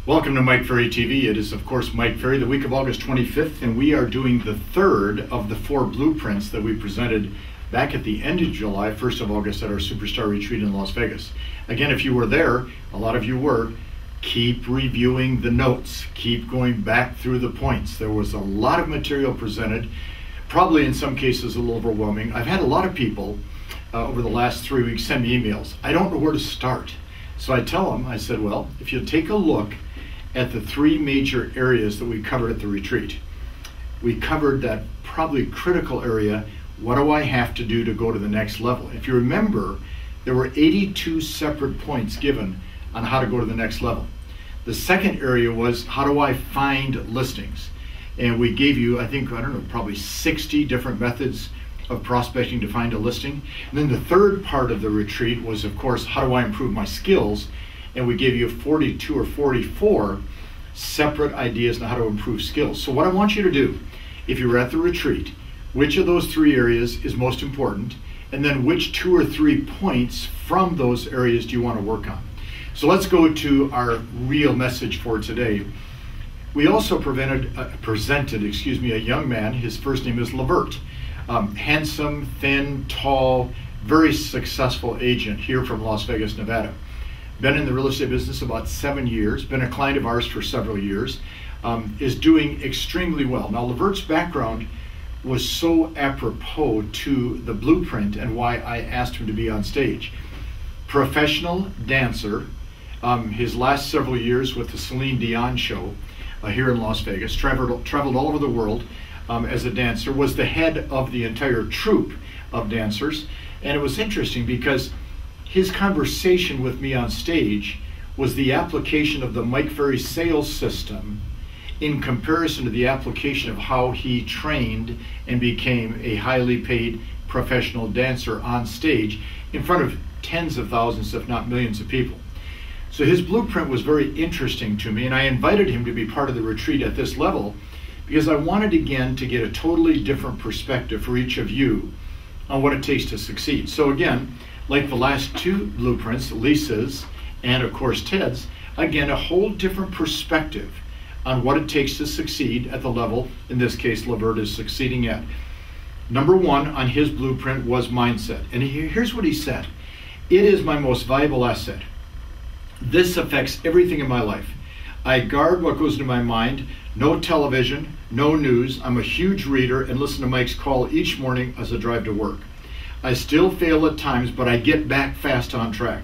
Welcome to Mike Ferry TV. It is, of course, Mike Ferry, the week of August 25th, and we are doing the third of the 4 blueprints that we presented back at the end of July, 1st of August at our Superstar Retreat in Las Vegas. Again, if you were there, a lot of you were, keep reviewing the notes, keep going back through the points. There was a lot of material presented, probably in some cases a little overwhelming. I've had a lot of people over the last 3 weeks send me emails. I don't know where to start. So I tell them, I said, well, if you take a look at the 3 major areas that we covered at the retreat. We covered that probably critical area, what do I have to do to go to the next level? If you remember, there were 82 separate points given on how to go to the next level. The second area was, how do I find listings? And we gave you, I think, probably 60 different methods of prospecting to find a listing. And then the third part of the retreat was, of course, how do I improve my skills? And we gave you 42 or 44 separate ideas on how to improve skills. So what I want you to do, if you were at the retreat, which of those 3 areas is most important, and then which 2 or 3 points from those areas do you want to work on? So let's go to our real message for today. We also presented a young man. His first name is Lavert. Handsome, thin, tall, very successful agent here from Las Vegas, Nevada. Been in the real estate business about 7 years, been a client of ours for several years, is doing extremely well. Now, Lavert's background was so apropos to the blueprint and why I asked him to be on stage. Professional dancer, his last several years with the Celine Dion show here in Las Vegas, traveled all over the world as a dancer, was the head of the entire troupe of dancers. And it was interesting because his conversation with me on stage was the application of the Mike Ferry sales system in comparison to the application of how he trained and became a highly paid professional dancer on stage in front of tens of thousands, if not millions of people. So his blueprint was very interesting to me, and I invited him to be part of the retreat at this level because I wanted, again, to get a totally different perspective for each of you on what it takes to succeed. So again, like the last 2 blueprints, Lisa's and of course Ted's, again, a whole different perspective on what it takes to succeed at the level, in this case, Lavert is succeeding at. Number 1 on his blueprint was mindset. And here's what he said. It is my most valuable asset. This affects everything in my life. I guard what goes into my mind. No television, no news. I'm a huge reader and listen to Mike's call each morning as I drive to work. I still fail at times, but I get back fast on track.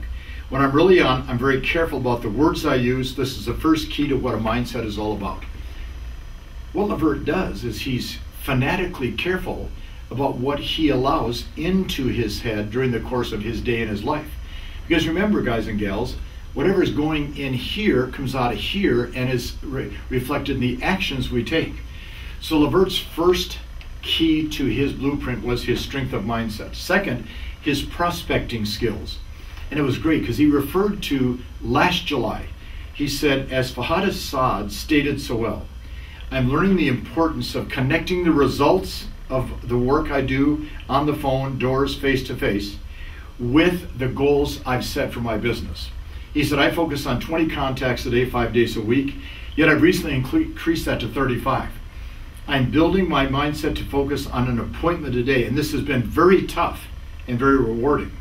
When I'm really on, I'm very careful about the words I use. This is the first key to what a mindset is all about. What Lavert does is he's fanatically careful about what he allows into his head during the course of his day and his life. Because remember, guys and gals, whatever is going in here comes out of here and is reflected in the actions we take. So Lavert's first key to his blueprint was his strength of mindset. Second, his prospecting skills. And it was great because he referred to last July. He said, as Fahad Assad stated so well, I'm learning the importance of connecting the results of the work I do on the phone, doors, face to face, with the goals I've set for my business. He said, I focus on 20 contacts a day, 5 days a week, yet I've recently increased that to 35. I'm building my mindset to focus on an appointment a day, and this has been very tough and very rewarding.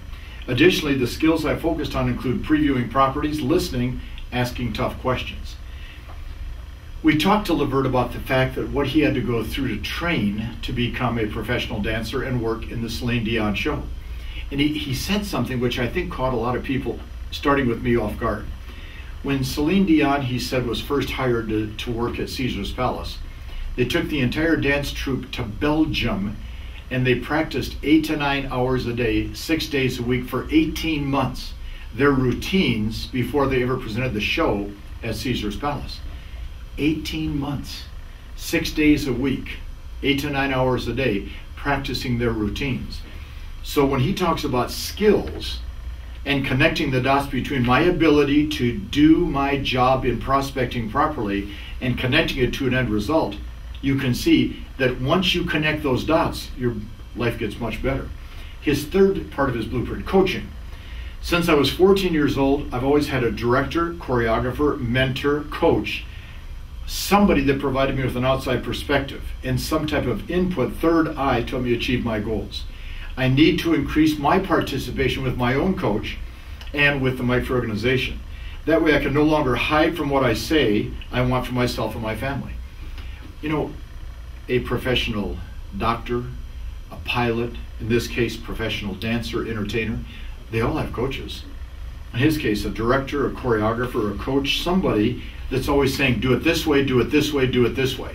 Additionally, the skills I focused on include previewing properties, listening, asking tough questions. We talked to Lavert about the fact that what he had to go through to train to become a professional dancer and work in the Celine Dion show. And he said something which I think caught a lot of people, starting with me, off guard. When Celine Dion, he said, was first hired to work at Caesar's Palace, they took the entire dance troupe to Belgium and they practiced 8 to 9 hours a day, 6 days a week for 18 months, their routines before they ever presented the show at Caesar's Palace. 18 months, 6 days a week, 8 to 9 hours a day, practicing their routines. So when he talks about skills and connecting the dots between my ability to do my job in prospecting properly and connecting it to an end result, you can see that once you connect those dots, your life gets much better. His third part of his blueprint, coaching. Since I was 14 years old, I've always had a director, choreographer, mentor, coach, somebody that provided me with an outside perspective and some type of input, third eye, to help me achieve my goals. I need to increase my participation with my own coach and with the Mike Ferry organization. That way I can no longer hide from what I say I want for myself and my family. You know, a professional doctor, a pilot, in this case, professional dancer, entertainer, they all have coaches. In his case, a director, a choreographer, a coach, somebody that's always saying, do it this way, do it this way, do it this way.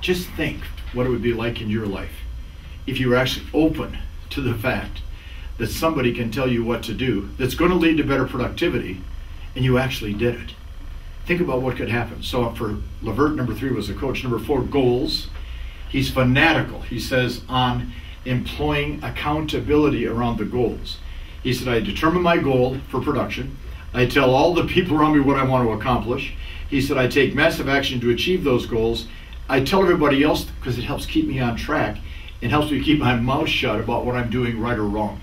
Just think what it would be like in your life if you were actually open to the fact that somebody can tell you what to do that's going to lead to better productivity, and you actually did it. Think about what could happen. So for Lavert, number 3 was a coach. Number 4, goals. He's fanatical, he says, on employing accountability around the goals. He said, I determine my goal for production. I tell all the people around me what I want to accomplish. He said, I take massive action to achieve those goals. I tell everybody else because it helps keep me on track. It helps me keep my mouth shut about what I'm doing right or wrong.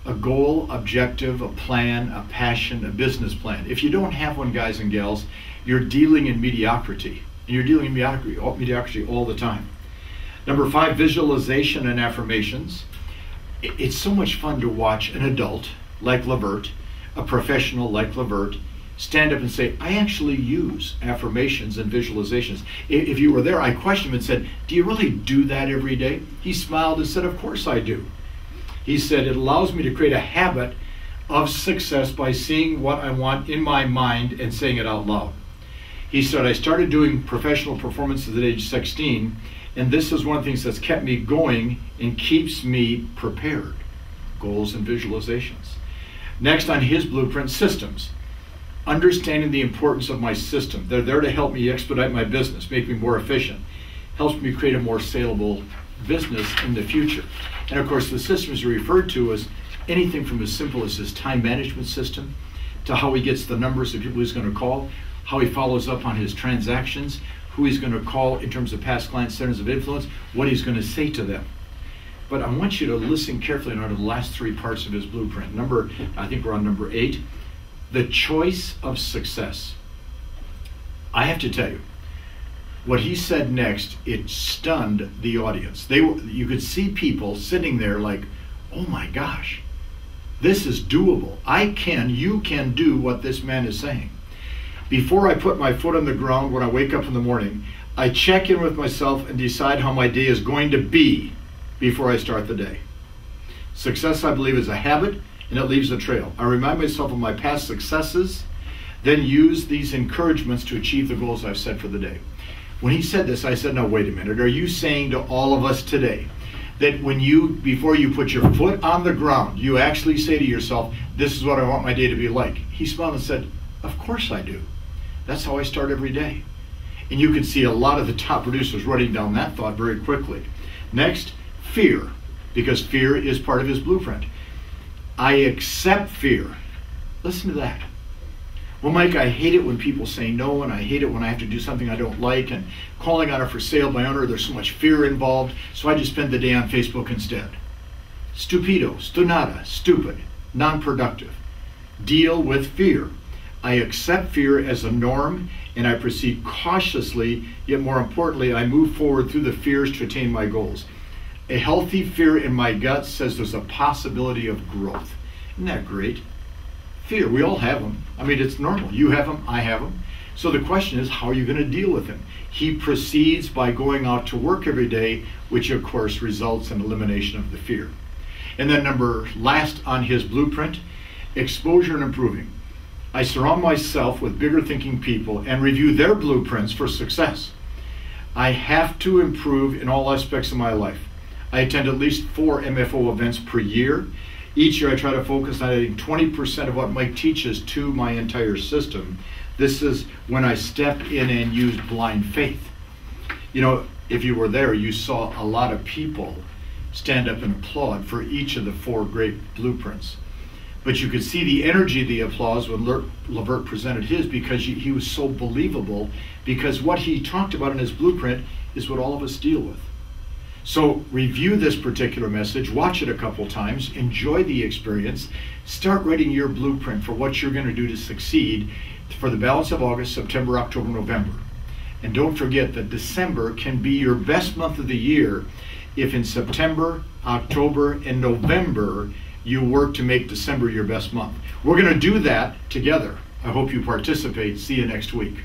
A goal, objective, a plan, a passion, a business plan. If you don't have one, guys and gals, you're dealing in mediocrity. And you're dealing in mediocrity all the time. Number 5, visualization and affirmations. It's so much fun to watch an adult like Lavert, a professional like Lavert, stand up and say, I actually use affirmations and visualizations. If you were there, I questioned him and said, do you really do that every day? He smiled and said, of course I do. He said, it allows me to create a habit of success by seeing what I want in my mind and saying it out loud. He said, I started doing professional performances at age 16, and this is one of the things that's kept me going and keeps me prepared. Goals and visualizations. Next on his blueprint, systems. Understanding the importance of my system. They're there to help me expedite my business, make me more efficient. Helps me create a more saleable business in the future. And of course, the systems are referred to as anything from as simple as his time management system to how he gets the numbers of people he's going to call, how he follows up on his transactions, who he's going to call in terms of past client centers of influence, what he's going to say to them. But I want you to listen carefully to the last 3 parts of his blueprint. I think we're on number 8, the choice of success. I have to tell you, what he said next, it stunned the audience. You could see people sitting there like, oh my gosh, this is doable. You can do what this man is saying. Before I put my foot on the ground when I wake up in the morning, I check in with myself and decide how my day is going to be before I start the day. Success, I believe, is a habit, and it leaves a trail. I remind myself of my past successes, then use these encouragements to achieve the goals I've set for the day. When he said this, I said, now wait a minute, are you saying to all of us today that before you put your foot on the ground, you actually say to yourself, this is what I want my day to be like? He smiled and said, of course I do. That's how I start every day. And you can see a lot of the top producers writing down that thought very quickly. Next, fear, because fear is part of his blueprint. I accept fear. Listen to that. Well, Mike, I hate it when people say no, and I hate it when I have to do something I don't like, and calling on a for sale by owner, there's so much fear involved, so I just spend the day on Facebook instead. Stupido, stonata, stupid, non-productive. Deal with fear. I accept fear as a norm, and I proceed cautiously, yet more importantly, I move forward through the fears to attain my goals. A healthy fear in my gut says there's a possibility of growth. Isn't that great? Fear, we all have them. I mean, it's normal. You have them, I have them. So the question is, how are you going to deal with them? He proceeds by going out to work every day, which of course results in elimination of the fear. And then last on his blueprint, exposure and improving. I surround myself with bigger thinking people and review their blueprints for success. I have to improve in all aspects of my life. I attend at least 4 MFO events per year. Each year I try to focus on adding 20% of what Mike teaches to my entire system. This is when I step in and use blind faith. You know, if you were there, you saw a lot of people stand up and applaud for each of the 4 great blueprints. But you could see the energy of the applause when Lavert presented his, because he was so believable, because what he talked about in his blueprint is what all of us deal with. So review this particular message, watch it a couple times, enjoy the experience, start writing your blueprint for what you're going to do to succeed for the balance of August, September, October, November. And don't forget that December can be your best month of the year if in September, October, and November you work to make December your best month. We're going to do that together. I hope you participate. See you next week.